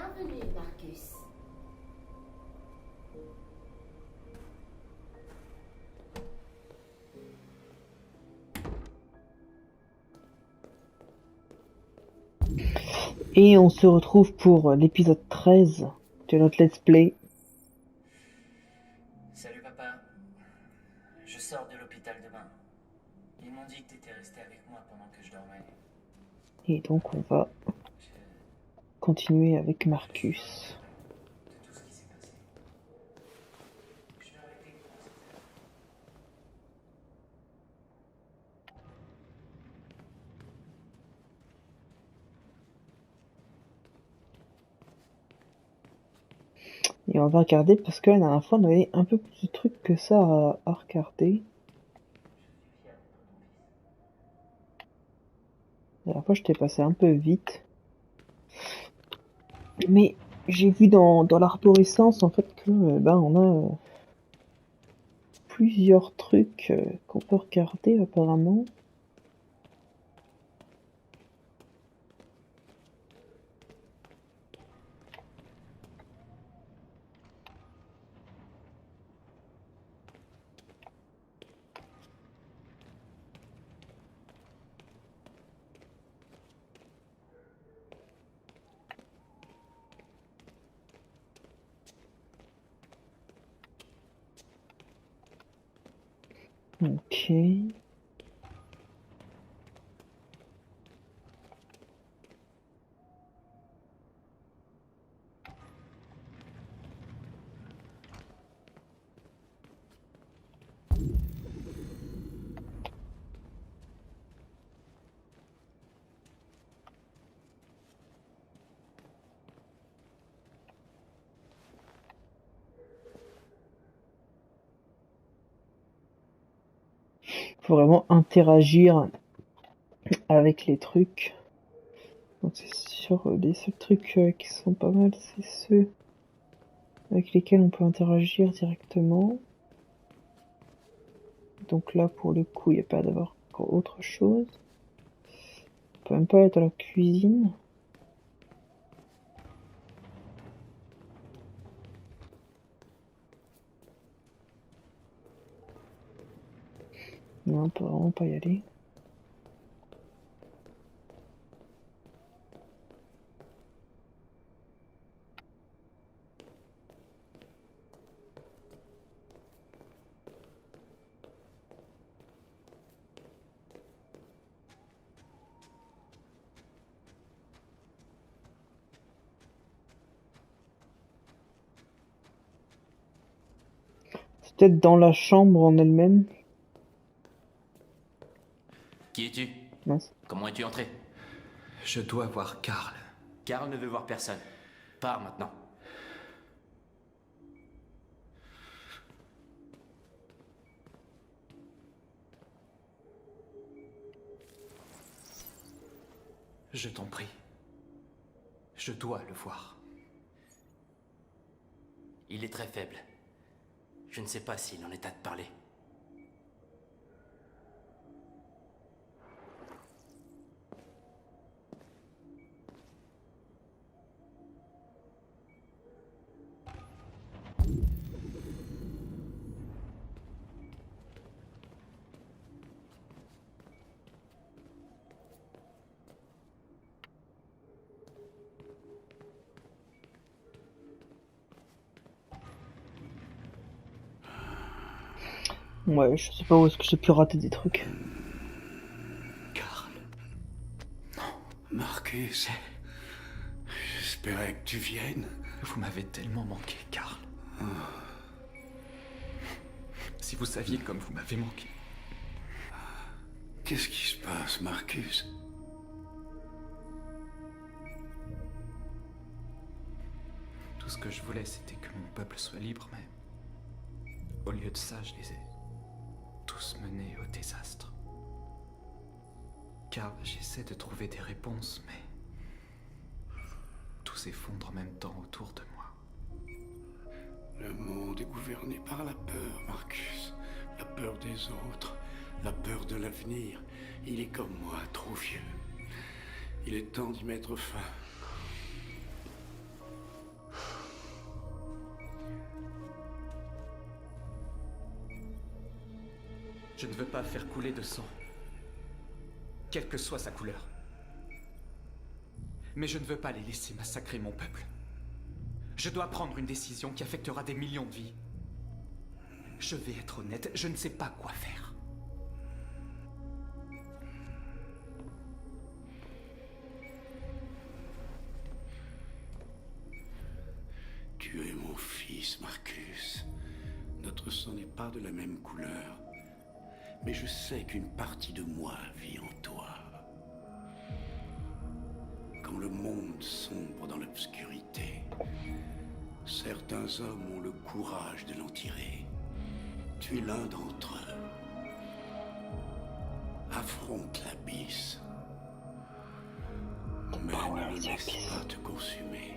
Bienvenue, Marcus. Et on se retrouve pour l'épisode 13 de notre Let's Play. Salut papa. Je sors de l'hôpital demain. Ils m'ont dit que t'étais resté avec moi pendant que je dormais. Et donc on va continuer avec Marcus. De tout ce qui s'est passé. Je vais arrêter de penser. Et on va regarder parce que la dernière fois on avait un peu plus de trucs que ça à regarder. La dernière fois je t'ai passé un peu vite. Mais j'ai vu dans l'arborescence en fait que on a plusieurs trucs qu'on peut regarder apparemment. Ok. Faut vraiment interagir avec les trucs. Donc c'est sûr, les seuls trucs qui sont pas mal, c'est ceux avec lesquels on peut interagir directement. Donc là, pour le coup, il n'y a pas d'avoir encore autre chose. On peut même pas être dans la cuisine. Non, on peut vraiment pas y aller. C'est peut-être dans la chambre en elle-même. Qui es-tu? Mince. Comment es-tu entré? Je dois voir Karl. Karl ne veut voir personne. Pars maintenant. Je t'en prie. Je dois le voir. Il est très faible. Je ne sais pas s'il en est à te parler. Ouais, je sais pas où est-ce que j'ai pu rater des trucs. Karl. Non, Marcus. J'espérais que tu viennes. Vous m'avez tellement manqué, Karl. Si vous saviez comme vous m'avez manqué. Qu'est-ce qui se passe, Marcus? Tout ce que je voulais, c'était que mon peuple soit libre, mais au lieu de ça, je les ai tous menés au désastre. Karl, j'essaie de trouver des réponses, mais tout s'effondre en même temps autour de moi. Le monde est gouverné par la peur, Marcus. La peur des autres, la peur de l'avenir. Il est comme moi, trop vieux. Il est temps d'y mettre fin. Je ne veux pas faire couler de sang, quelle que soit sa couleur. Mais je ne veux pas les laisser massacrer mon peuple. Je dois prendre une décision qui affectera des millions de vies. Je vais être honnête, je ne sais pas quoi faire. Tu es mon fils, Marcus. Notre sang n'est pas de la même couleur. Mais je sais qu'une partie de moi vit en toi. Quand le monde sombre dans l'obscurité, certains hommes ont le courage de l'en tirer. Tu es l'un d'entre eux. Affronte l'abysse. Mais ne le laisse pas te consumer.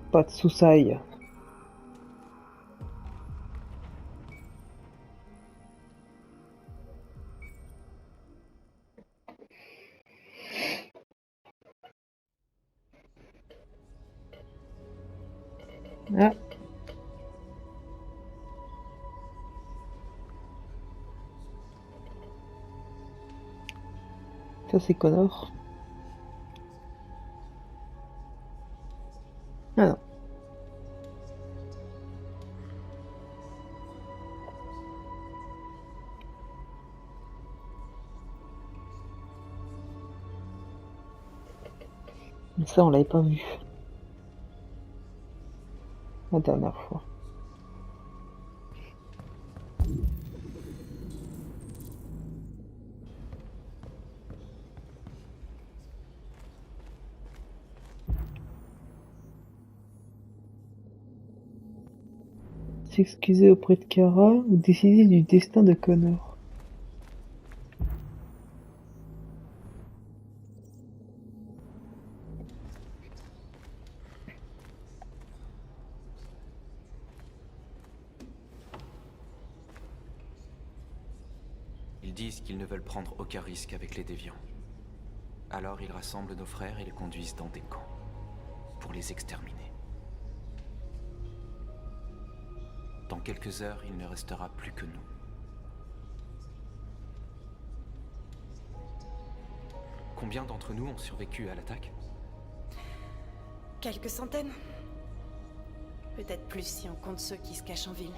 Pas de soussailles. Ah. Ça c'est Connor. Ah non. Ça on l'avait pas vu la dernière fois. S'excuser auprès de Kara ou décider du destin de Connor. Ils disent qu'ils ne veulent prendre aucun risque avec les déviants. Alors ils rassemblent nos frères et les conduisent dans des camps, pour les exterminer. Dans quelques heures, il ne restera plus que nous. Combien d'entre nous ont survécu à l'attaque? Quelques centaines. Peut-être plus si on compte ceux qui se cachent en ville.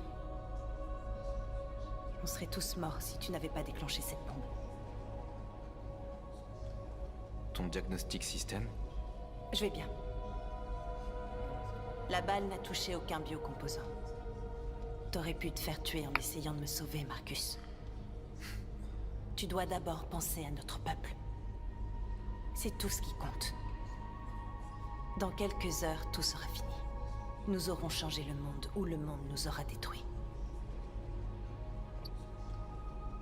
On serait tous morts si tu n'avais pas déclenché cette bombe. Ton diagnostic système? Je vais bien. La balle n'a touché aucun biocomposant. T'aurais pu te faire tuer en essayant de me sauver, Marcus. Tu dois d'abord penser à notre peuple. C'est tout ce qui compte. Dans quelques heures, tout sera fini. Nous aurons changé le monde ou le monde nous aura détruits.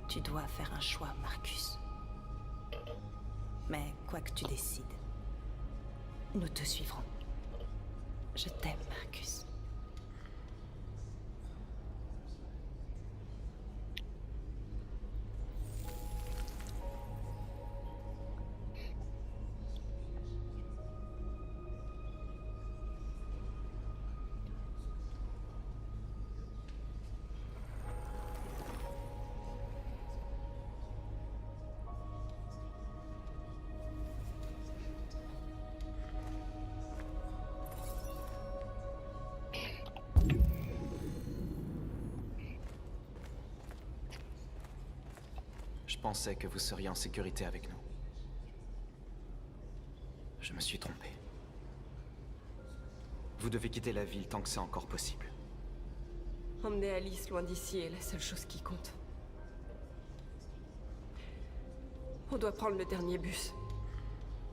Tu dois faire un choix, Marcus. Mais quoi que tu décides, nous te suivrons. Je t'aime, Marcus. Je pensais que vous seriez en sécurité avec nous. Je me suis trompé. Vous devez quitter la ville tant que c'est encore possible. Emmener Alice loin d'ici est la seule chose qui compte. On doit prendre le dernier bus.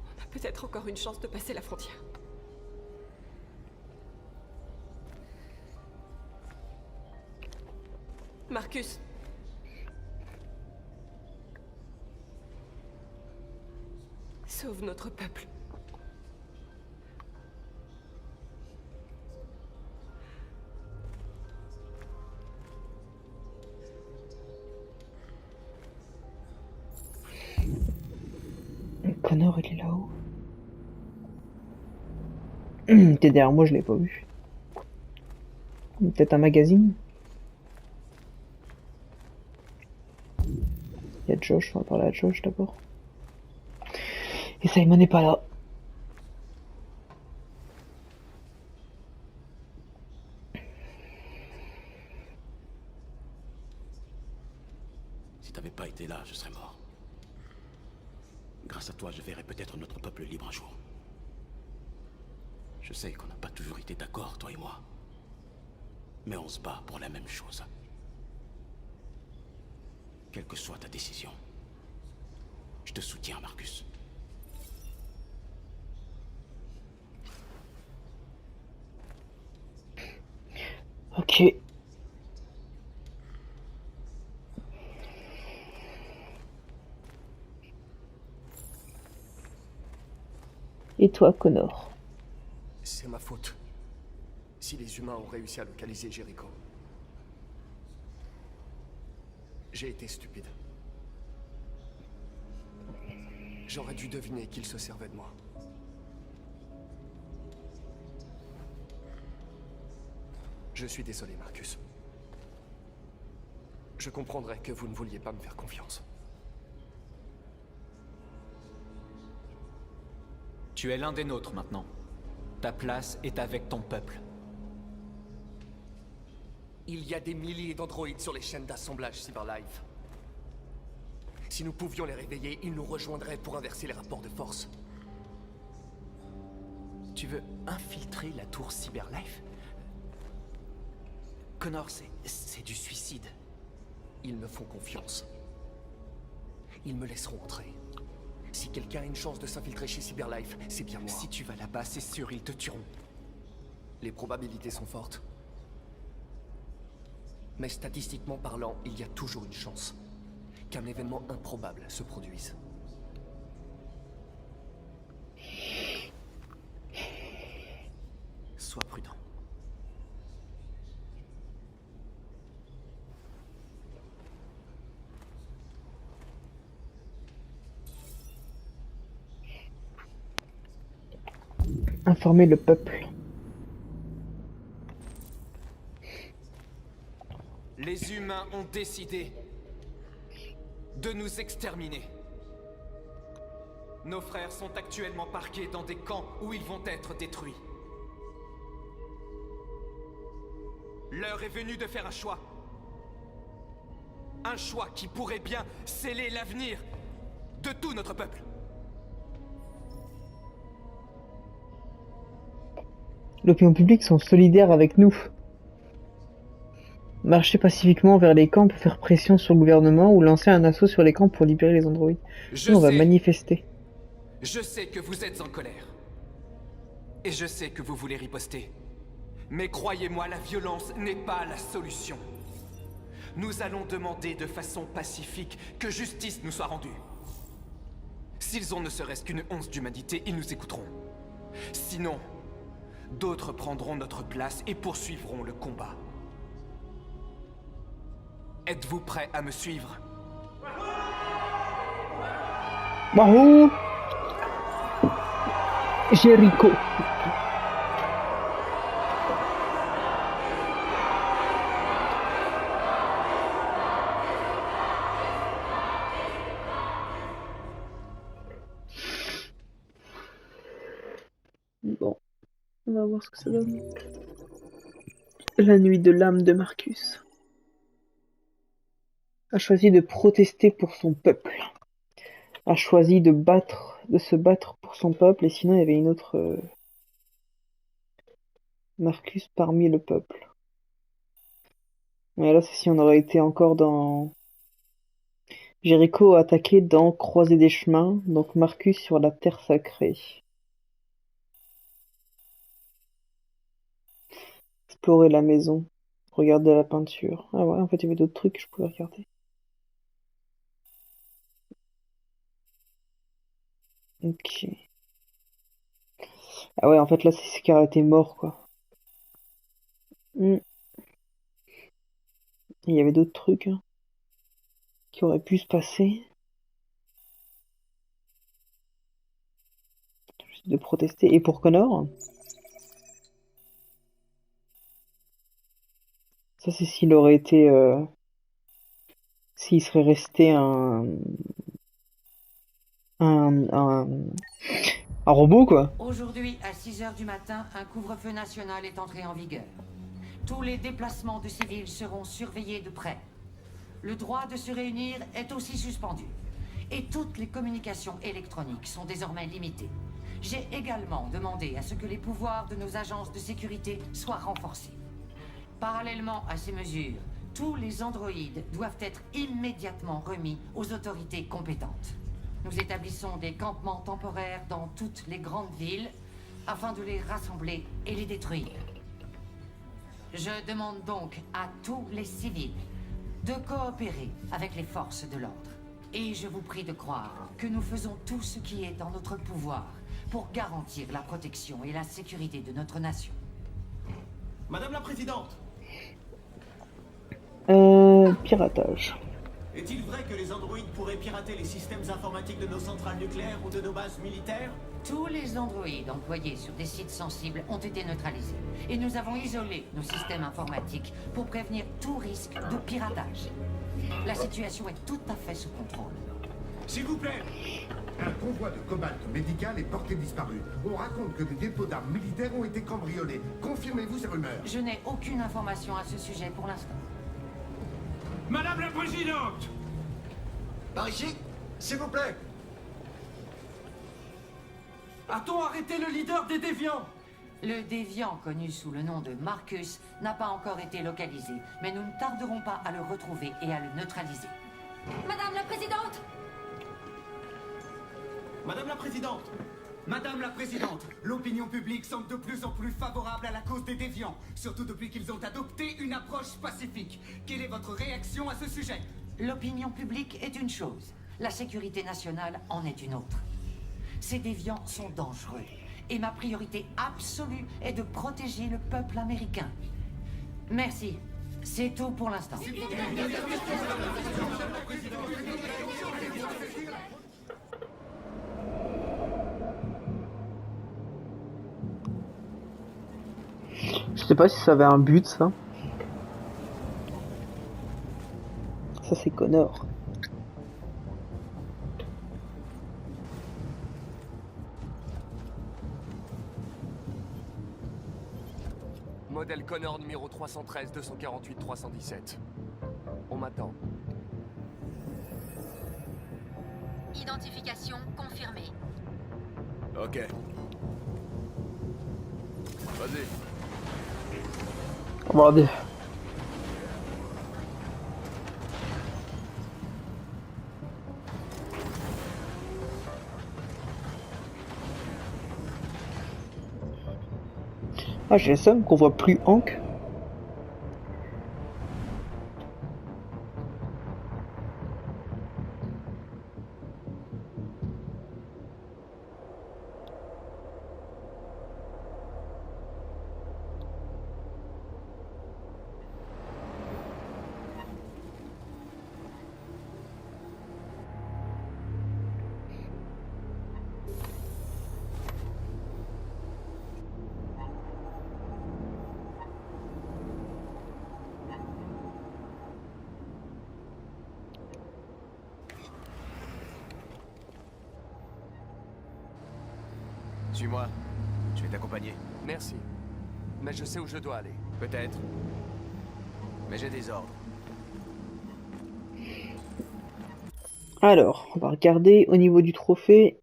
On a peut-être encore une chance de passer la frontière. Marcus. Sauve notre peuple. Connor, il est là-haut. T'es derrière moi, je l'ai pas vu. Peut-être un magazine. Il y a Josh, on va parler à Josh d'abord. Et Simon n'est pas là. Si t'avais pas été là, je serais mort. Grâce à toi, je verrai peut-être notre peuple libre un jour. Je sais qu'on n'a pas toujours été d'accord, toi et moi. Mais on se bat pour la même chose. Quelle que soit ta décision, je te soutiens, Marcus. Ok. Et toi, Connor? C'est ma faute. Si les humains ont réussi à localiser Jericho. J'ai été stupide. J'aurais dû deviner qu'ils se servaient de moi. Je suis désolé, Marcus. Je comprendrais que vous ne vouliez pas me faire confiance. Tu es l'un des nôtres maintenant. Ta place est avec ton peuple. Il y a des milliers d'androïdes sur les chaînes d'assemblage Cyberlife. Si nous pouvions les réveiller, ils nous rejoindraient pour inverser les rapports de force. Tu veux infiltrer la tour Cyberlife? Connor, c'est du suicide. Ils me font confiance. Ils me laisseront entrer. Si quelqu'un a une chance de s'infiltrer chez Cyberlife, c'est bien moi. Si tu vas là-bas, c'est sûr, ils te tueront. Les probabilités sont fortes. Mais statistiquement parlant, il y a toujours une chance qu'un événement improbable se produise. Sois prudent. Informer le peuple. Les humains ont décidé de nous exterminer. Nos frères sont actuellement parqués dans des camps où ils vont être détruits. L'heure est venue de faire un choix. Un choix qui pourrait bien sceller l'avenir de tout notre peuple. L'opinion publique sont solidaires avec nous. Marcher pacifiquement vers les camps pour faire pression sur le gouvernement ou lancer un assaut sur les camps pour libérer les androïdes. Nous, on va manifester. Je sais que vous êtes en colère. Et je sais que vous voulez riposter. Mais croyez-moi, la violence n'est pas la solution. Nous allons demander de façon pacifique que justice nous soit rendue. S'ils ont ne serait-ce qu'une once d'humanité, ils nous écouteront. Sinon, d'autres prendront notre place et poursuivront le combat. Êtes-vous prêts à me suivre? Wahoo! Jericho. Bon, on va voir ce que ça donne. La nuit de l'âme de Marcus a choisi de protester pour son peuple. A choisi de se battre pour son peuple, et sinon il y avait une autre Marcus parmi le peuple. Mais là, c'est si on aurait été encore dans Jericho attaqué dans Croisée des chemins, donc Marcus sur la terre sacrée. Explorer la maison, regarder la peinture. Ah ouais, en fait il y avait d'autres trucs que je pouvais regarder. Ok. Ah ouais, en fait là c'est Scar était mort quoi. Il y avait d'autres trucs hein, qui auraient pu se passer. De protester. Et pour Connor, Ça, c'est s'il aurait été... s'il serait resté un, un, un robot, quoi. Aujourd'hui, à 6 heures du matin, un couvre-feu national est entré en vigueur. Tous les déplacements de civils seront surveillés de près. Le droit de se réunir est aussi suspendu. Et toutes les communications électroniques sont désormais limitées. J'ai également demandé à ce que les pouvoirs de nos agences de sécurité soient renforcés. Parallèlement à ces mesures, tous les androïdes doivent être immédiatement remis aux autorités compétentes. Nous établissons des campements temporaires dans toutes les grandes villes afin de les rassembler et les détruire. Je demande donc à tous les civils de coopérer avec les forces de l'ordre. Et je vous prie de croire que nous faisons tout ce qui est en notre pouvoir pour garantir la protection et la sécurité de notre nation. Madame la Présidente, Piratage. est-il vrai que les androïdes pourraient pirater les systèmes informatiques de nos centrales nucléaires ou de nos bases militaires? Tous les androïdes employés sur des sites sensibles ont été neutralisés. Et nous avons isolé nos systèmes informatiques pour prévenir tout risque de piratage. La situation est tout à fait sous contrôle. S'il vous plaît. Un convoi de cobalt médical est porté disparu. On raconte que des dépôts d'armes militaires ont été cambriolés. Confirmez-vous ces rumeurs? Je n'ai aucune information à ce sujet pour l'instant. Madame la Présidente! Par ici, s'il vous plaît. A-t-on arrêté le leader des déviants? Le déviant, connu sous le nom de Marcus, n'a pas encore été localisé, mais nous ne tarderons pas à le retrouver et à le neutraliser. Madame la Présidente! Madame la Présidente! Madame la Présidente, l'opinion publique semble de plus en plus favorable à la cause des déviants, surtout depuis qu'ils ont adopté une approche pacifique. Quelle est votre réaction à ce sujet? L'opinion publique est une chose, la sécurité nationale en est une autre. Ces déviants sont dangereux, et ma priorité absolue est de protéger le peuple américain. Merci, c'est tout pour l'instant. Je sais pas si ça avait un but, ça. Ça, c'est Connor. Modèle Connor numéro 313 248 317. On m'attend. Identification confirmée. Ok. Vas-y. Regardez. Ah, j'ai le seum qu'on voit plus Hank. Suis-moi. Je vais t'accompagner. Merci. Mais je sais où je dois aller. Peut-être. Mais j'ai des ordres. Alors, on va regarder au niveau du trophée.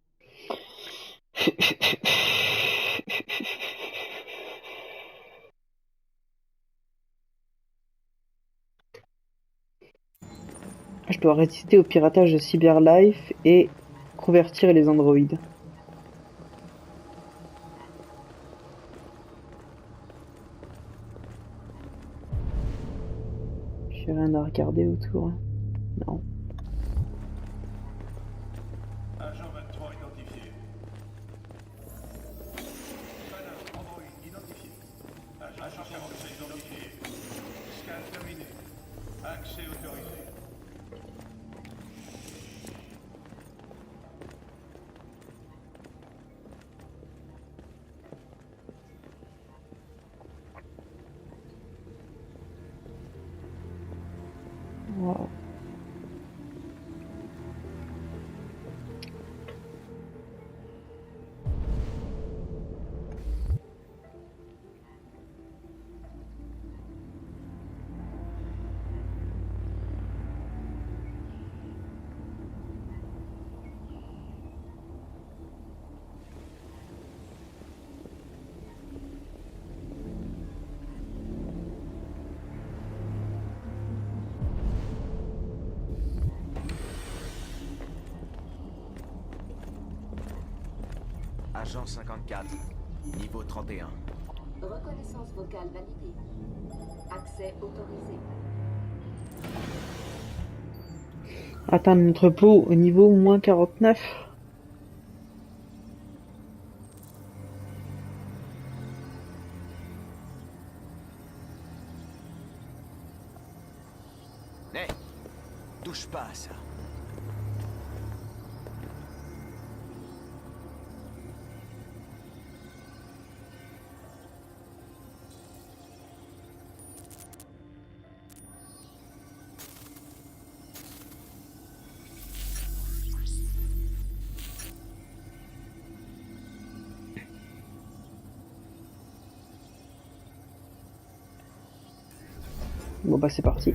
Je dois résister au piratage de CyberLife et convertir les androïdes. J'ai rien à regarder autour. Hein. Non. Agent 23 identifié. Android identifié. Agent 47 identifié. Scan terminé. Accès autorisé. Agent 54, niveau 31. Reconnaissance vocale validée. Accès autorisé. Atteindre l'entrepôt au niveau -49. Hey, touche pas à ça. Bon bah c'est parti.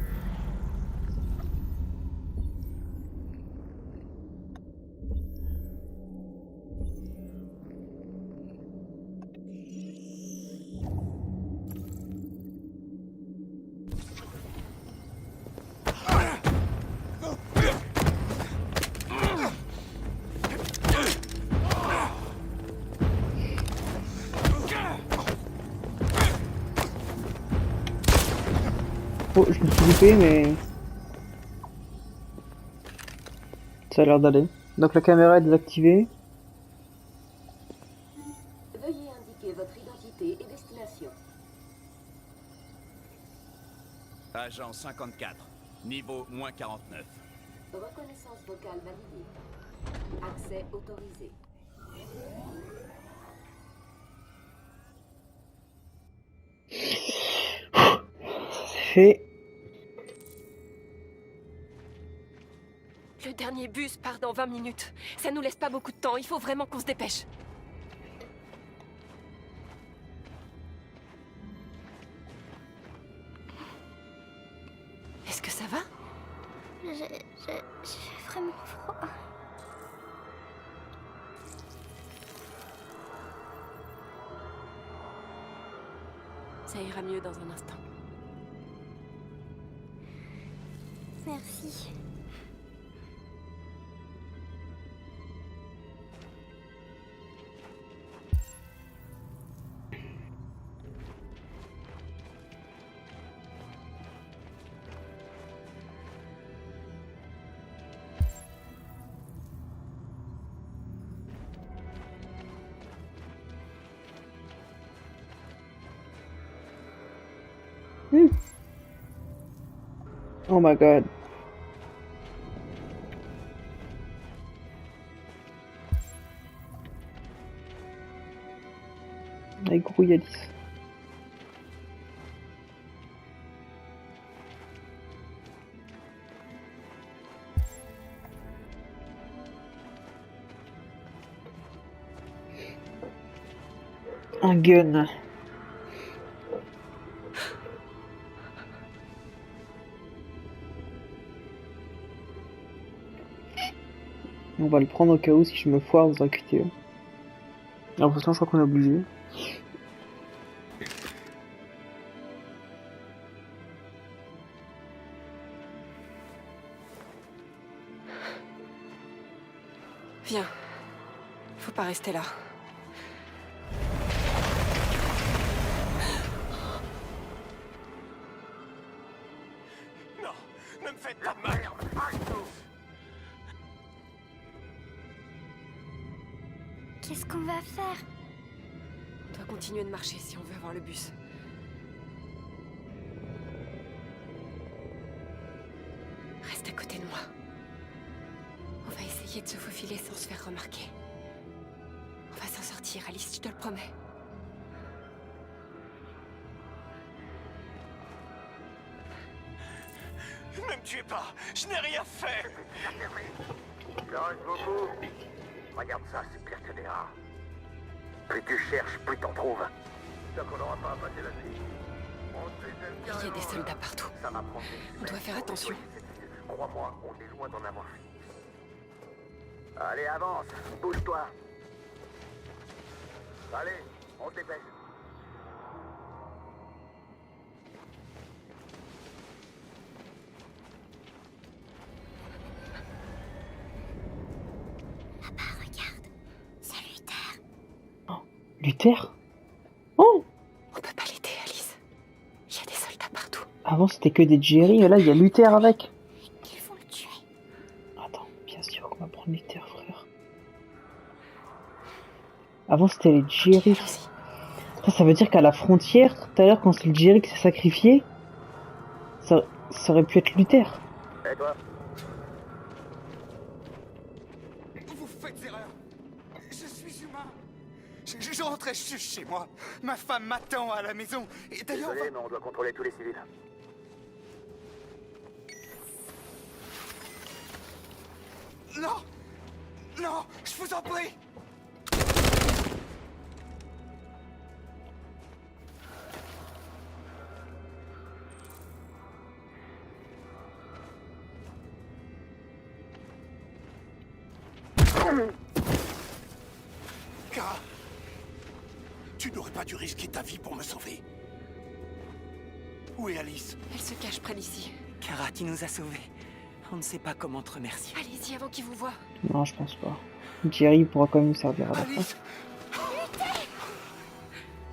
Oh, je me suis loupé, mais ça a l'air d'aller. Donc la caméra est désactivée. Veuillez indiquer votre identité et destination. Agent 54, niveau -49. Reconnaissance vocale validée. Accès autorisé. C'est fait. Le dernier bus part dans 20 minutes. Ça nous laisse pas beaucoup de temps, il faut vraiment qu'on se dépêche. Est-ce que ça va? J'ai vraiment froid. Ça ira mieux dans un instant. Merci. Oh my god. Les grouilladis. Un gun. On va le prendre au cas où si je me foire dans un QTE. Alors pour l'instant je crois qu'on est obligé. Viens. Faut pas rester là. Non, ne me faites pas de mal. Qu'est-ce qu'on va faire? On doit continuer de marcher si on veut avoir le bus. Reste à côté de moi. On va essayer de se faufiler sans se faire remarquer. On va s'en sortir, Alice, je te le promets. Ne me tuez pas, je n'ai rien fait. Ça reste beaucoup. Regarde ça, c'est pire que des rats. Plus tu cherches, plus t'en trouves. Donc on n'aura pas à passer la nuit. Il y a des soldats partout. Ça va prendre On doit faire attention. Crois-moi, on est loin d'en avoir fini. Allez, avance, bouge-toi. Allez, on se dépêche. Papa, regarde. Salut, Terre. Luther? Oh! On peut pas l'aider, Alice. Il y a des soldats partout. Avant c'était que des Jerry, et là il y a Luther avec. Ils vont le tuer. Attends, bien sûr qu'on va prendre Luther, frère. Avant c'était les Jerry. Ça veut dire qu'à la frontière, tout à l'heure, quand c'est le Jerry qui s'est sacrifié, ça aurait pu être Luther. Et toi? Vous faites erreur. Je suis humain. Je rentrais juste chez moi. Ma femme m'attend à la maison. Et d'ailleurs... Désolé, mais on doit contrôler tous les civils. Non! Non! Je vous en prie! Kara, tu n'aurais pas dû risquer ta vie pour me sauver. Où est Alice? Elle se cache près d'ici. Kara, tu nous as sauvés. On ne sait pas comment te remercier. Allez-y avant qu'il vous voie. Non, je pense pas. Jerry pourra quand même nous servir à la fin. Luther!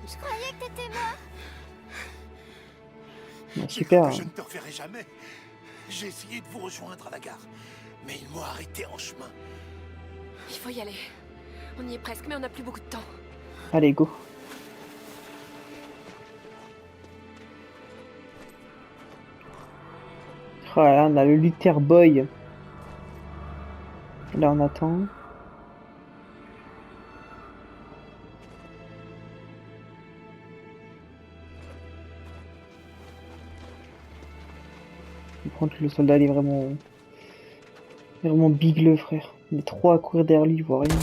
Je croyais que t'étais mort. Bon, super. Je ne te reverrai jamais. J'ai essayé de vous rejoindre à la gare, mais ils m'ont arrêté en chemin. Il faut y aller. On y est presque, mais on n'a plus beaucoup de temps. Allez, go. Oh là là, on a le Luther Boy. Là, on attend. Par contre, le soldat, il est vraiment big, le frère. Il est trop à courir derrière lui, il voit rien.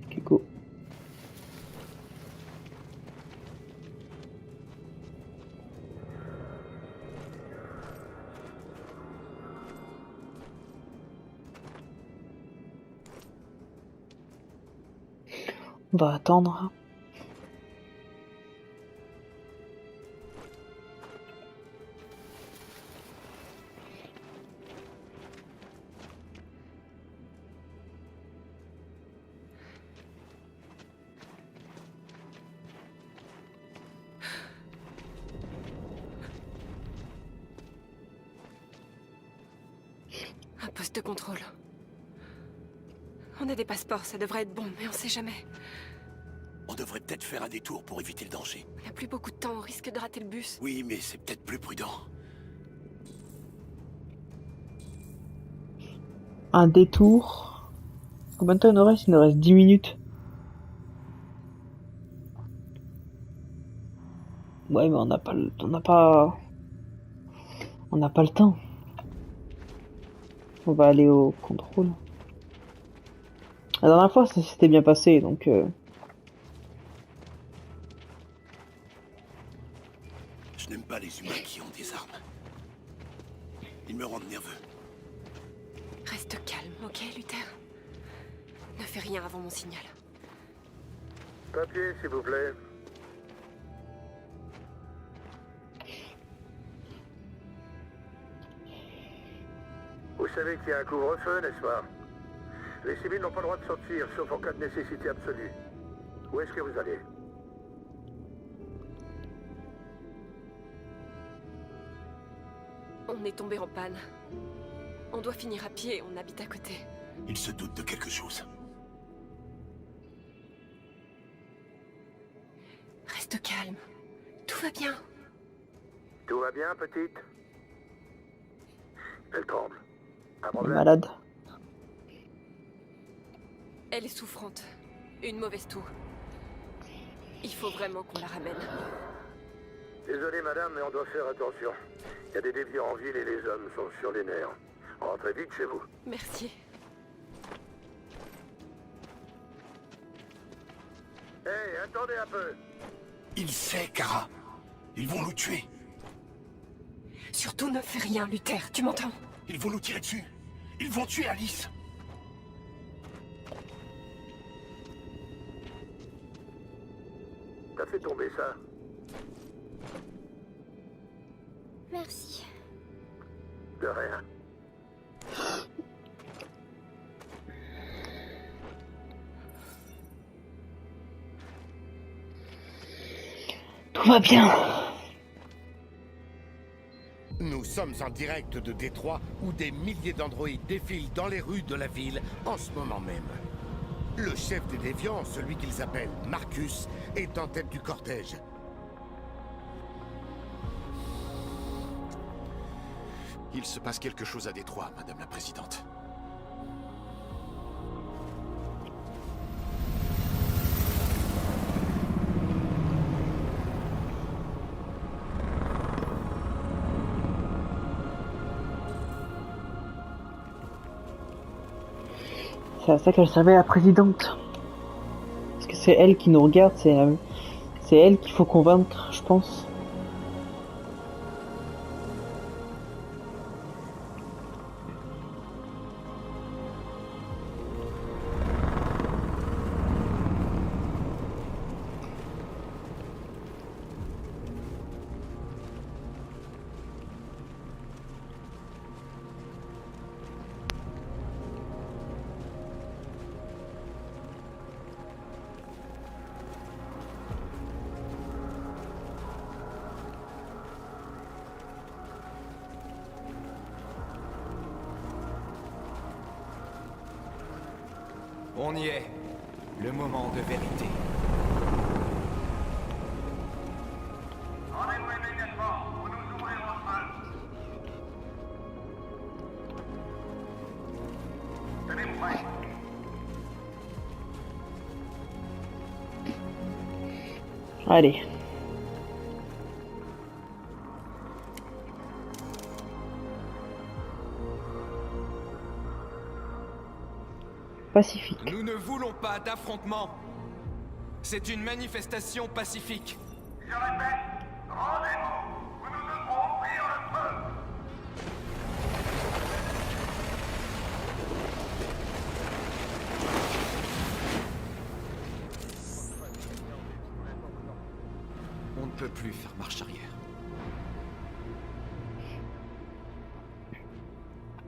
Ok, go. On va attendre. Un poste de contrôle. On a des passeports, ça devrait être bon, mais on sait jamais. On devrait peut-être faire un détour pour éviter le danger. On n'a plus beaucoup de temps, on risque de rater le bus. Oui, mais c'est peut-être plus prudent. Un détour. Combien de temps il nous reste? Il nous reste 10 minutes. Ouais, mais on n'a pas le temps. On va aller au contrôle. La dernière fois, ça s'était bien passé, donc... Je n'aime pas les humains qui ont des armes. Ils me rendent nerveux. Reste calme, ok, Luther? Ne fais rien avant mon signal. Papier, s'il vous plaît. Vous savez qu'il y a un couvre-feu, n'est-ce pas? Les civils n'ont pas le droit de sortir, sauf en cas de nécessité absolue. Où est-ce que vous allez? On est tombé en panne. On doit finir à pied, on habite à côté. Ils se doutent de quelque chose. Reste calme. Tout va bien. Tout va bien, petite? Elle tremble. Un Elle est problème? malade. Elle est souffrante. Une mauvaise toux. Il faut vraiment qu'on la ramène. Désolé, madame, mais on doit faire attention. Il y a des déviants en ville et les hommes sont sur les nerfs. Rentrez vite chez vous. Merci. Hey, attendez un peu. Il sait, Kara. Ils vont nous tuer. Surtout ne fais rien, Luther, tu m'entends? Ils vont nous tirer dessus. Ils vont tuer Alice. T'as fait tomber ça? Merci. De rien. Tout va bien. Nous sommes en direct de Détroit où des milliers d'androïdes défilent dans les rues de la ville en ce moment même. Le chef des déviants, celui qu'ils appellent Marcus, est en tête du cortège. Il se passe quelque chose à Détroit, Madame la Présidente. C'est à ça qu'elle servait la présidente. Parce que c'est elle qui nous regarde, c'est elle qu'il faut convaincre, je pense. On y est. Le moment de vérité. Rendez-vous immédiatement ou nous ouvrirons le feu. Tenez-vous prêts. Allez. Pacifique. Nous ne voulons pas d'affrontement. C'est une manifestation pacifique. Je répète, rendez-vous ou nous devrons ouvrir le feu. On ne peut plus faire marche arrière.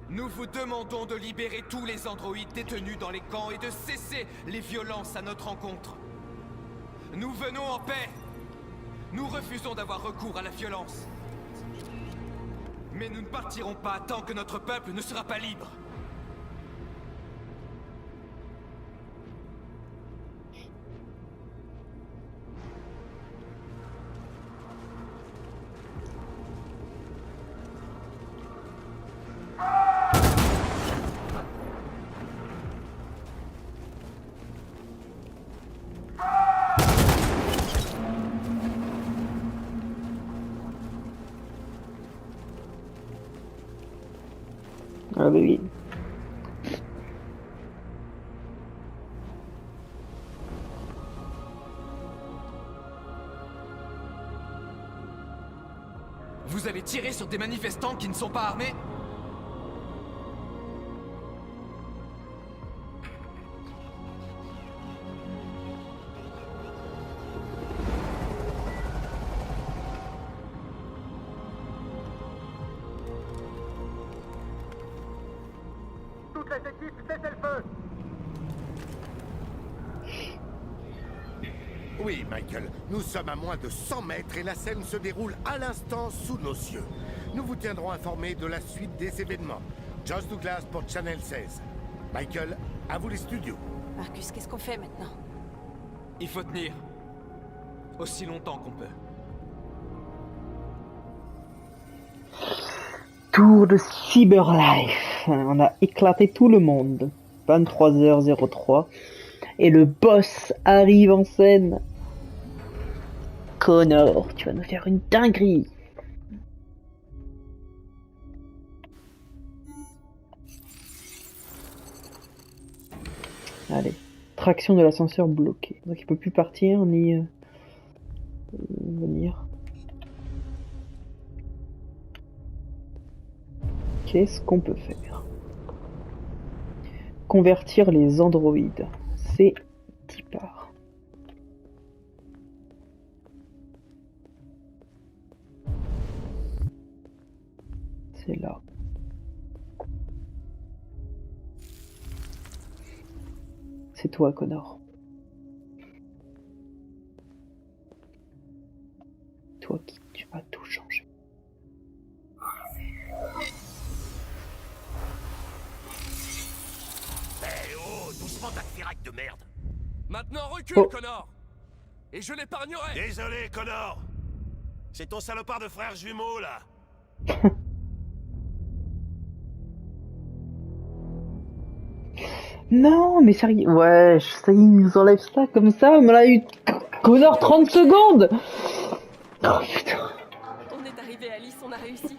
Nous vous demandons de libérer tous les androïdes détenus dans les camps et de cesser les violences à notre encontre. Nous venons en paix. Nous refusons d'avoir recours à la violence. Mais nous ne partirons pas tant que notre peuple ne sera pas libre. Ah bah oui. Vous allez tirer sur des manifestants qui ne sont pas armés? Toutes les équipes, cessez le feu. Oui, Michael, nous sommes à moins de 100 mètres et la scène se déroule à l'instant sous nos cieux. Nous vous tiendrons informés de la suite des événements. Josh Douglas pour Channel 16. Michael, à vous les studios. Marcus, qu'est-ce qu'on fait maintenant? Il faut tenir. Aussi longtemps qu'on peut. Tour de Cyberlife. On a éclaté tout le monde. 23h03. Et le boss arrive en scène. Connor, tu vas nous faire une dinguerie. Allez. Traction de l'ascenseur bloquée. Donc il peut plus partir ni venir. Qu'est-ce qu'on peut faire? Convertir les androïdes. C'est 10 parts. C'est là. C'est toi, Connor. toi qui tu vas tout changer. Eh oh, doucement ta firac de merde. Maintenant recule, Oh. Connor. Et je l'épargnerai. Désolé, Connor. C'est ton salopard de frère jumeau, là. Non, mais sérieux, ouais, ça y est, il nous enlève ça comme ça, on a eu Connor 30 secondes. Oh putain. On est arrivé, Alice, on a réussi.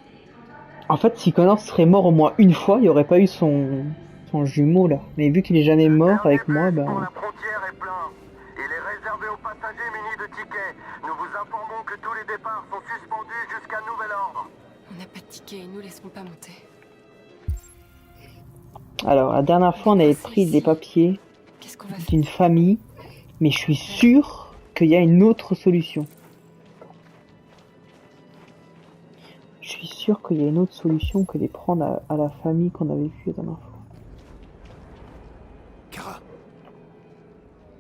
En fait, si Connor serait mort au moins une fois, il n'y aurait pas eu son jumeau là. Mais vu qu'il est jamais mort avec moi, ben. La frontière est plein. Il est réservé aux passagers munis de tickets. Nous vous informons que tous les départs sont suspendus jusqu'à nouvel ordre. On n'a pas de ticket et nous laisserons pas monter. Alors, la dernière fois, on avait pris des papiers d'une famille, mais je suis sûr qu'il y a une autre solution. Je suis sûr qu'il y a une autre solution que de les prendre à la famille qu'on avait vue la dernière fois. Kara,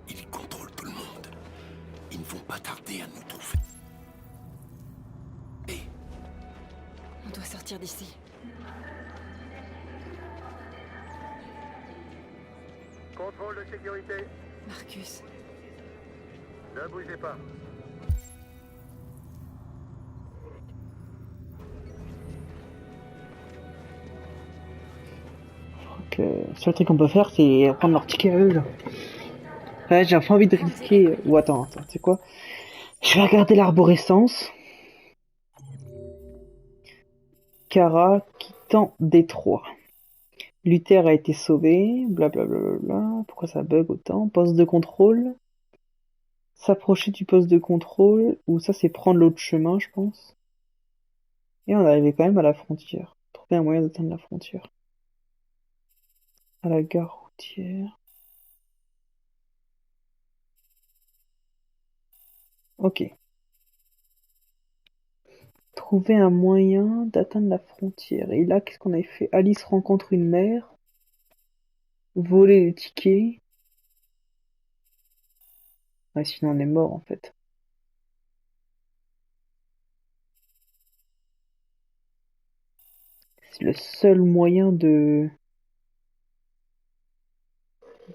ils contrôlent tout le monde. Ils ne vont pas tarder à nous trouver. On doit sortir d'ici. Contrôle de sécurité. Marcus. Ne bougez pas. Donc, le seul truc qu'on peut faire, c'est prendre leur ticket à eux, là. Ouais, j'ai pas envie de risquer... Ou attends, tu sais quoi? Je vais regarder l'arborescence. Kara quittant Détroit. Luther a été sauvé, blablabla. Pourquoi ça bug autant? Poste de contrôle. S'approcher du poste de contrôle. Ou ça, c'est prendre l'autre chemin, je pense. Et on est arrivé quand même à la frontière. Trouver un moyen d'atteindre la frontière. À la gare routière. Ok. Trouver un moyen d'atteindre la frontière. Et là, qu'est-ce qu'on avait fait? Alice rencontre une mère. Voler les tickets. Ouais, sinon on est mort en fait. C'est le seul moyen de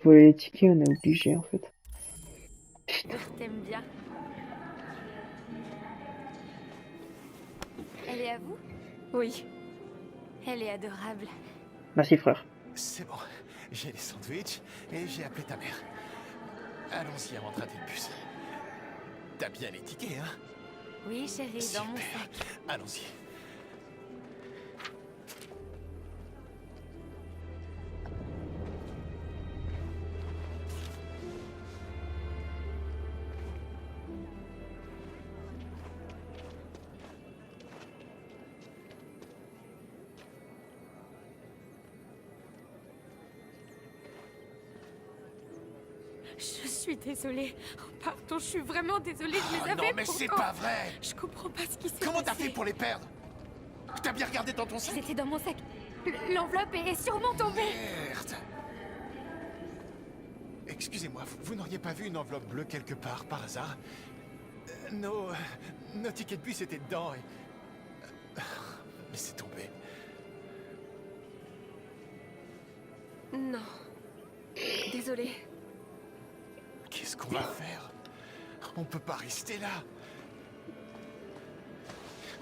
voler les tickets, on est obligé en fait. T'aimes bien. Elle est à vous? Oui. Elle est adorable. Merci frère. C'est bon. J'ai les sandwichs et j'ai appelé ta mère. Allons-y avant de rater le bus. T'as bien les tickets, hein? Oui, chérie, dans mon sac. Allons-y. Je suis désolée. Oh, pardon, je suis vraiment désolée. Je les Ah, avais non, mais c'est pourtant. pas vrai. Je comprends pas ce qui s'est passé. Comment t'as fait pour les perdre? T'as bien regardé dans ton sac? C'était dans mon sac. L'enveloppe est sûrement tombée. Merde. Excusez-moi, vous n'auriez pas vu une enveloppe bleue quelque part par hasard? Nos tickets de bus étaient dedans et... Laissez tomber. Non. Désolée. Qu'est-ce qu'on va faire? On peut pas rester là.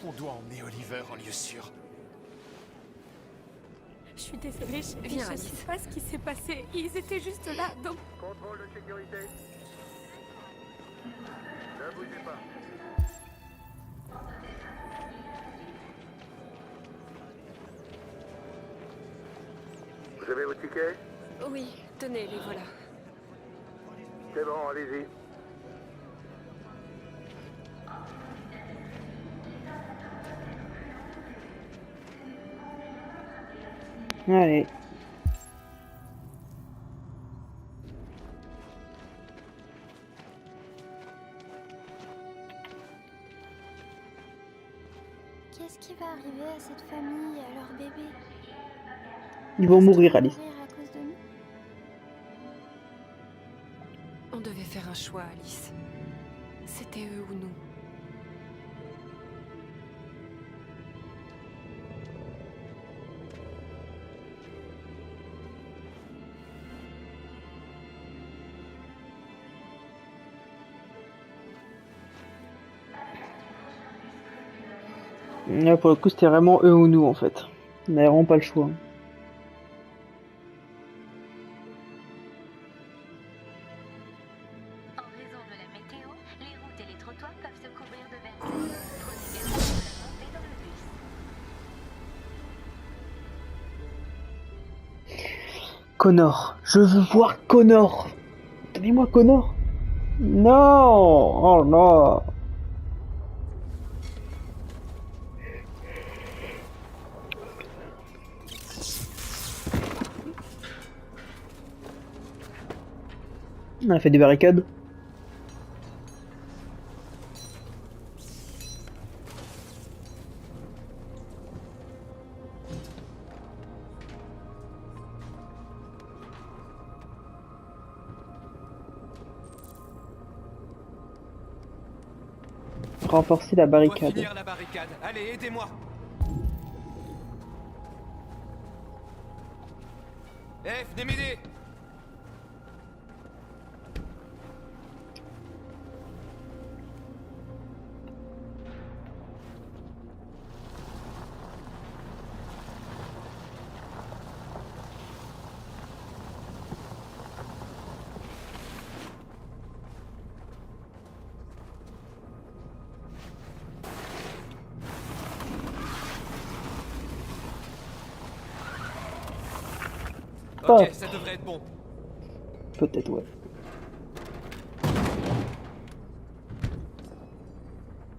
On doit emmener Oliver en lieu sûr. Je suis désolée, je sais pas ce qui s'est passé. Ils étaient juste là, donc... Contrôle de sécurité. Ne bougez pas. Vous avez vos tickets? Oui, tenez, les voilà. C'est bon, allez-y. Allez. Qu'est-ce qui va arriver à cette famille et à leur bébé? Ils vont mourir, Alice. Mourir à cause de nous? On devait faire un choix, Alice. C'était eux ou nous. Là, pour le coup, c'était vraiment eux ou nous, en fait. On n'avait vraiment pas le choix. En raison de la météo, les routes et les trottoirs peuvent se couvrir de verglas. Prenez bien soin de la montée dans le bus. Connor. Je veux voir Connor. Donnez-moi Connor. Non. Oh non. On a fait des barricades. Renforcer la On doit barricade. finir la barricade. Allez, aidez-moi. Venez m'aider. Ok, ça devrait être bon. Peut-être, ouais.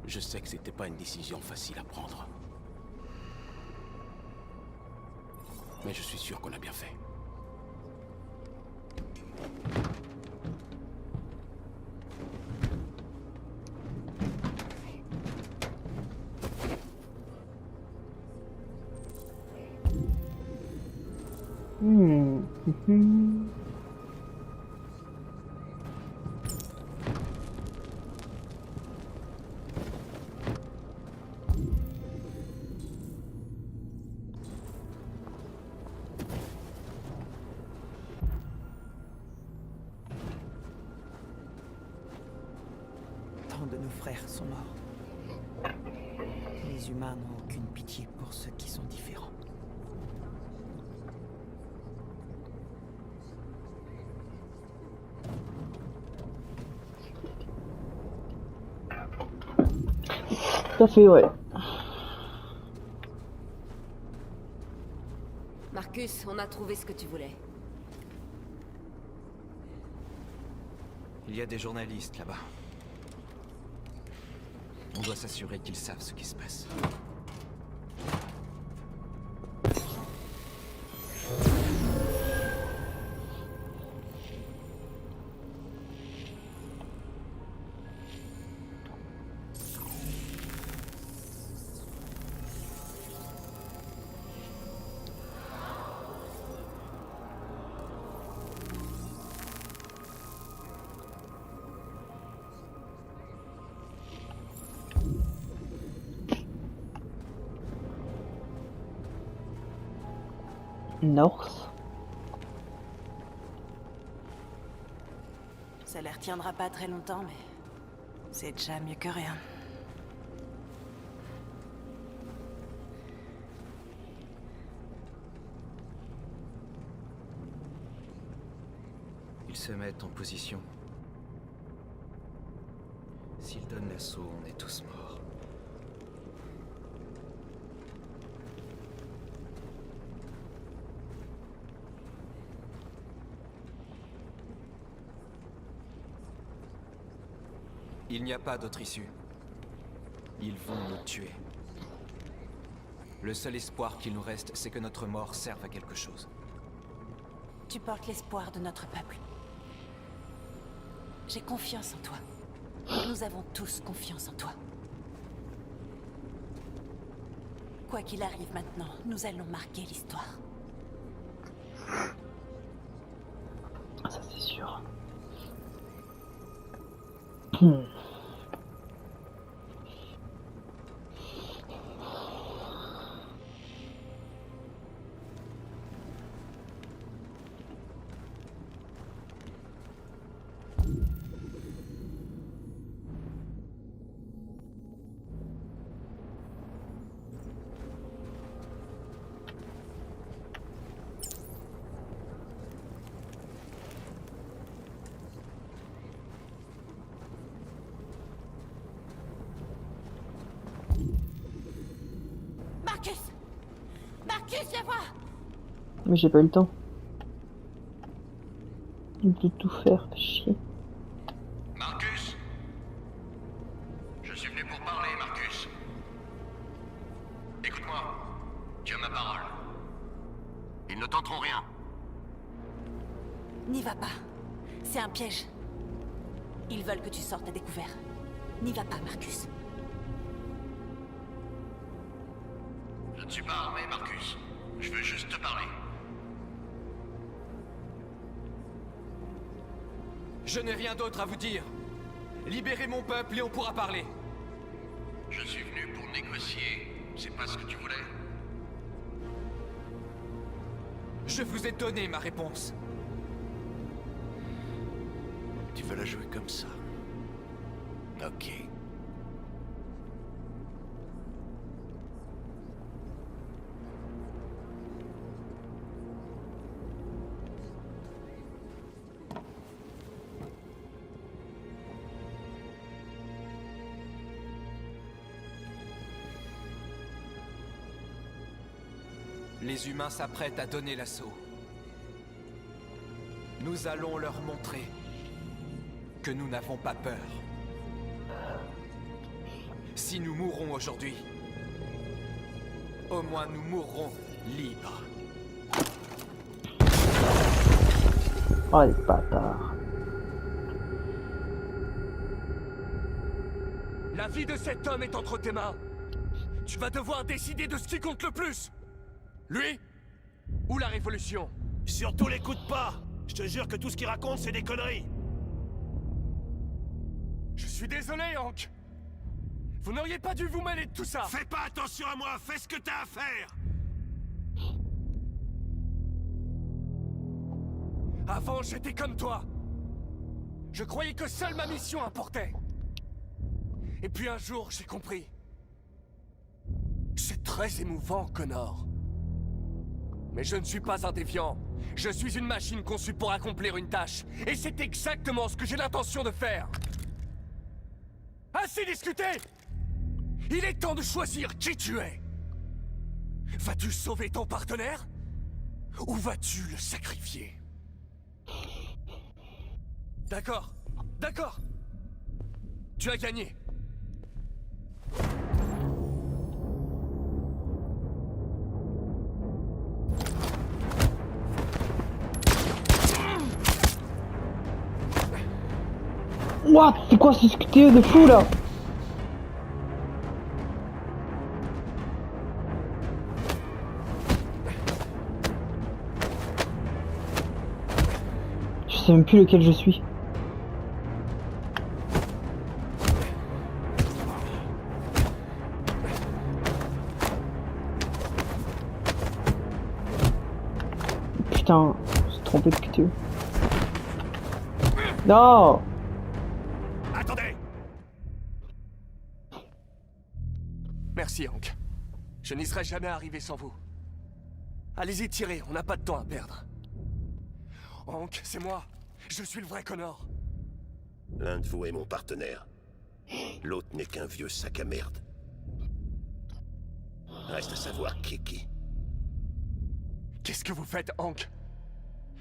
Je sais que c'était pas une décision facile à prendre. Mais je suis sûr qu'on a bien fait. Tant de nos frères sont morts. Les humains n'ont aucune pitié pour ceux qui sont différents. Tout à fait, ouais. Marcus, on a trouvé ce que tu voulais. Il y a des journalistes là-bas. On doit s'assurer qu'ils savent ce qui se passe. North. Ça les retiendra pas très longtemps, mais c'est déjà mieux que rien. Ils se mettent en position. S'ils donnent l'assaut, on est tous morts. Il n'y a pas d'autre issue. Ils vont nous tuer. Le seul espoir qu'il nous reste, c'est que notre mort serve à quelque chose. Tu portes l'espoir de notre peuple. J'ai confiance en toi. Nous avons tous confiance en toi. Quoi qu'il arrive maintenant, nous allons marquer l'histoire. Ça c'est sûr. Marcus, viens voir! Mais j'ai pas eu le temps. De tout faire, fais chier. Marcus? Je suis venu pour parler, Marcus. Écoute-moi, tu as ma parole. Ils ne tenteront rien. N'y va pas. C'est un piège. Ils veulent que tu sortes à découvert. N'y va pas, Marcus. Je ne suis pas armé, Marcus. Je veux juste te parler. Je n'ai rien d'autre à vous dire. Libérez mon peuple et on pourra parler. Je suis venu pour négocier. C'est pas ce que tu voulais? Je vous ai donné ma réponse. Tu veux la jouer comme ça? Ok. Les humains s'apprêtent à donner l'assaut. Nous allons leur montrer que nous n'avons pas peur. Si nous mourrons aujourd'hui, au moins nous mourrons libres. Oh les bâtards. La vie de cet homme est entre tes mains. Tu vas devoir décider de ce qui compte le plus. Lui ou la révolution? Surtout l'écoute pas. Je te jure que tout ce qu'il raconte, c'est des conneries. Je suis désolé, Hank. Vous n'auriez pas dû vous mêler de tout ça. Fais pas attention à moi, fais ce que t'as à faire. Avant, j'étais comme toi. Je croyais que seule ma mission importait. Et puis un jour, j'ai compris. C'est très émouvant, Connor. Mais je ne suis pas un déviant. Je suis une machine conçue pour accomplir une tâche. Et c'est exactement ce que j'ai l'intention de faire. Assez discuté! Il est temps de choisir qui tu es. Vas-tu sauver ton partenaire? Ou vas-tu le sacrifier? D'accord, d'accord. Tu as gagné. What? C'est quoi ce scooter de fou là? Je sais même plus lequel je suis. Putain, je suis trompé de QTE. Non! Attendez! Merci, Hank. Je n'y serais jamais arrivé sans vous. Allez-y, tirez, on n'a pas de temps à perdre. Hank, c'est moi. Je suis le vrai Connor. L'un de vous est mon partenaire. L'autre n'est qu'un vieux sac à merde. Reste à savoir qui est qui. Qu'est-ce que vous faites, Hank?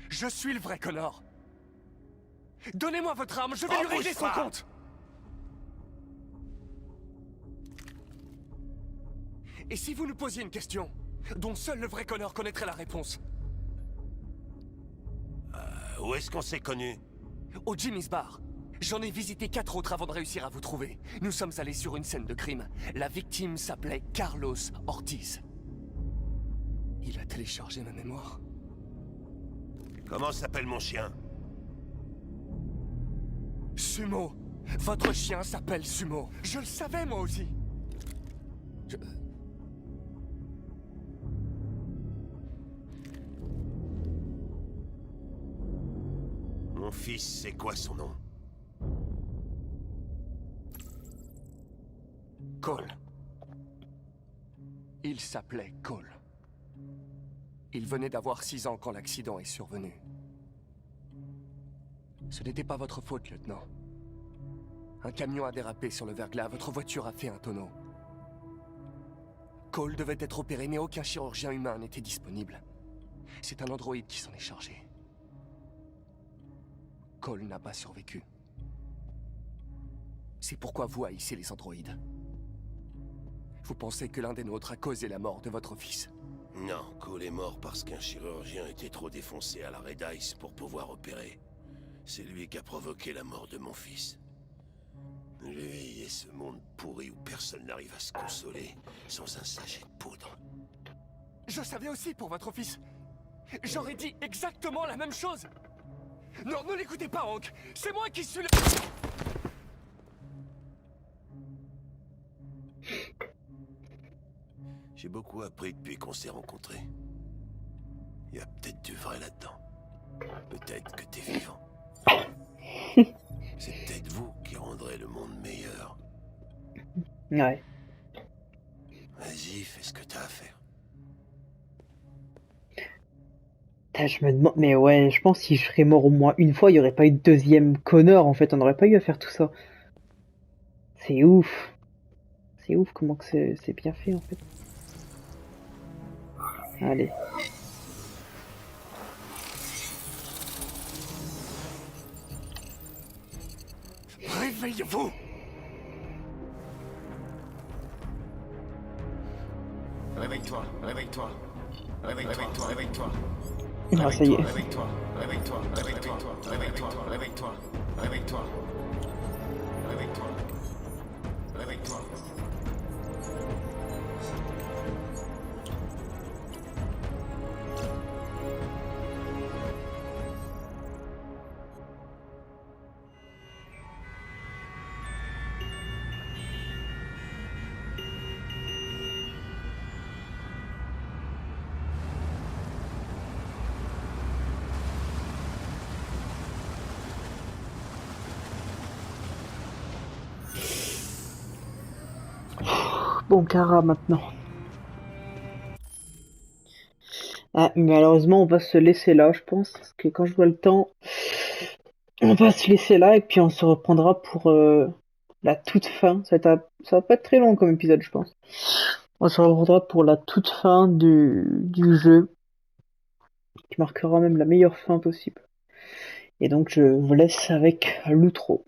Je suis le vrai Connor. Donnez-moi votre arme, je vais lui régler son compte. Et si vous nous posiez une question, dont seul le vrai Connor connaîtrait la réponse? Où est-ce qu'on s'est connus? Au Jimmy's Bar. J'en ai visité 4 autres avant de réussir à vous trouver. Nous sommes allés sur une scène de crime. La victime s'appelait Carlos Ortiz. Il a téléchargé ma mémoire. Comment s'appelle mon chien? Sumo. Votre chien s'appelle Sumo. Je le savais, moi aussi. Mon fils, c'est quoi son nom? Cole. Il s'appelait Cole. Il venait d'avoir 6 ans quand l'accident est survenu. Ce n'était pas votre faute, lieutenant. Un camion a dérapé sur le verglas, votre voiture a fait un tonneau. Cole devait être opéré, mais aucun chirurgien humain n'était disponible. C'est un androïde qui s'en est chargé. Cole n'a pas survécu. C'est pourquoi vous haïssez les androïdes. Vous pensez que l'un des nôtres a causé la mort de votre fils? Non, Cole est mort parce qu'un chirurgien était trop défoncé à la Red Ice pour pouvoir opérer. C'est lui qui a provoqué la mort de mon fils. Lui et ce monde pourri où personne n'arrive à se consoler sans un sachet de poudre. Je savais aussi pour votre fils. J'aurais dit exactement la même chose. Non, ne l'écoutez pas, Hank. C'est moi qui suis le... J'ai beaucoup appris depuis qu'on s'est rencontrés. Il y a peut-être du vrai là-dedans. Peut-être que t'es vivant. C'est peut-être vous qui rendrez le monde meilleur. Ouais. Vas-y, fais ce que t'as à faire. Putain, je me demande, mais ouais, je pense que si je serais mort au moins une fois, il n'y aurait pas eu de deuxième Connor en fait, on n'aurait pas eu à faire tout ça. C'est ouf. C'est ouf comment que c'est bien fait en fait. Allez. Réveillez-vous! Réveille-toi, réveille-toi. Réveille-toi, réveille-toi. Ah, ça y est. Réveille-toi, réveille-toi, réveille-toi, réveille-toi, réveille-toi, réveille-toi. Réveille-toi. Réveille-toi. Bon, Kara maintenant. Ah, malheureusement, on va se laisser là, je pense, parce que quand je vois le temps, on va se laisser là et puis on se reprendra pour la toute fin. Ça va pas être très long comme épisode, je pense. On se reprendra pour la toute fin du jeu, qui marquera même la meilleure fin possible. Et donc, je vous laisse avec l'outro.